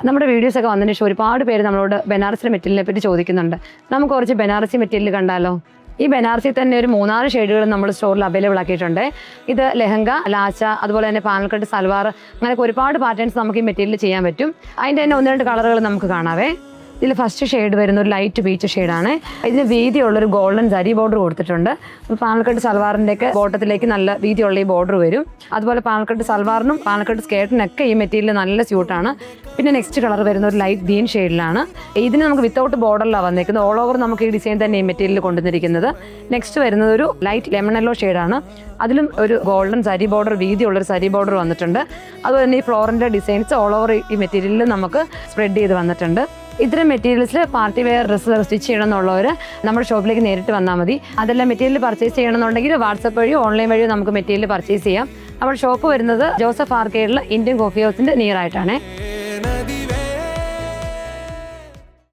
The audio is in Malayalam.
നമ്മുടെ വീഡിയോസൊക്കെ വന്നതിന് ശേഷം ഒരുപാട് പേര് നമ്മളോട് ബനാറസിലെ മെറ്റീരിയലിനെ പറ്റി ചോദിക്കുന്നുണ്ട്. നമുക്ക് കുറച്ച് ബനാറസി മെറ്റീരിയൽ കണ്ടാലോ? ഈ ബനാറസി തന്നെ ഒരു 3-4 ഷെയ്ഡുകൾ നമ്മൾ സ്റ്റോറിൽ അവൈലബിൾ ആക്കിയിട്ടുണ്ട്. ഇത് ലെഹങ്ക, ലാച്ച, അതുപോലെ തന്നെ പാനൽ കട്ട്, സൽവാർ, അങ്ങനെയൊക്കെ ഒരുപാട് പാറ്റേൺസ് നമുക്ക് ഈ മെറ്റീരിയൽ ചെയ്യാൻ പറ്റും. അതിൻ്റെ തന്നെ 1-2 കളറുകൾ നമുക്ക് കാണാവേ. ഇതിൽ ഫസ്റ്റ് ഷെയ്ഡ് വരുന്ന ഒരു ലൈറ്റ് പീച്ച് ഷെയ്ഡാണ്. ഇതിന് വീതിയുള്ളൊരു ഗോൾഡൻ സരി ബോർഡർ കൊടുത്തിട്ടുണ്ട്. പാനൽക്കട്ട് സൽവാറിൻ്റെയൊക്കെ ബോട്ടത്തിലേക്ക് നല്ല വീതിയുള്ള ഈ ബോർഡർ വരും. അതുപോലെ പാനൽക്കട്ട് സൽവാറിനും പാനൽക്കട്ട് സ്കേർട്ടിനൊക്കെ ഈ മെറ്റീരിയൽ നല്ല സ്യൂട്ടാണ്. പിന്നെ നെക്സ്റ്റ് കളർ വരുന്ന ഒരു ലൈറ്റ് ഗ്രീൻ ഷെയ്ഡിലാണ്. ഇതിന് നമുക്ക് വിത്തൗട്ട് ബോർഡറിലാണ് വന്നേക്കുന്നത്. ഓൾ ഓവർ നമുക്ക് ഈ ഡിസൈൻ തന്നെ ഈ മെറ്റീരിയൽ കൊണ്ടുവന്നിരിക്കുന്നത്. നെക്സ്റ്റ് വരുന്നത് ഒരു ലൈറ്റ് ലെമൺ യെല്ലോ ഷെയ്ഡാണ്. അതിലും ഒരു ഗോൾഡൻ സരി ബോർഡർ, വീതിയുള്ളൊരു സരി ബോർഡർ വന്നിട്ടുണ്ട്. അതുപോലെ തന്നെ ഈ ഫ്ലോറിൻ്റെ ഡിസൈൻസ് ഓൾ ഓവർ ഈ മെറ്റീരിയലിൽ നമുക്ക് സ്പ്രെഡ് ചെയ്ത് വന്നിട്ടുണ്ട്. ഇത്തരം മെറ്റീരിയൽസിൽ പാർട്ടി വെയർ ഡ്രസ്സ് സ്റ്റിച്ച് ചെയ്യണമെന്നുള്ളവർ നമ്മുടെ ഷോപ്പിലേക്ക് നേരിട്ട് വന്നാൽ മതി. അതെല്ലാം മെറ്റീരിയൽ പർച്ചേസ് ചെയ്യണമെന്നുണ്ടെങ്കിൽ വാട്സപ്പ് വഴിയോ ഓൺലൈൻ വഴിയോ നമുക്ക് മെറ്റീരിയൽ പർച്ചേസ് ചെയ്യാം. നമ്മുടെ ഷോപ്പ് വരുന്നത് ജോസഫ് ആർക്കേഡിൽ ഇന്ത്യൻ കോഫി ഹൗസിൻ്റെ നിയർ ആയിട്ടാണ്.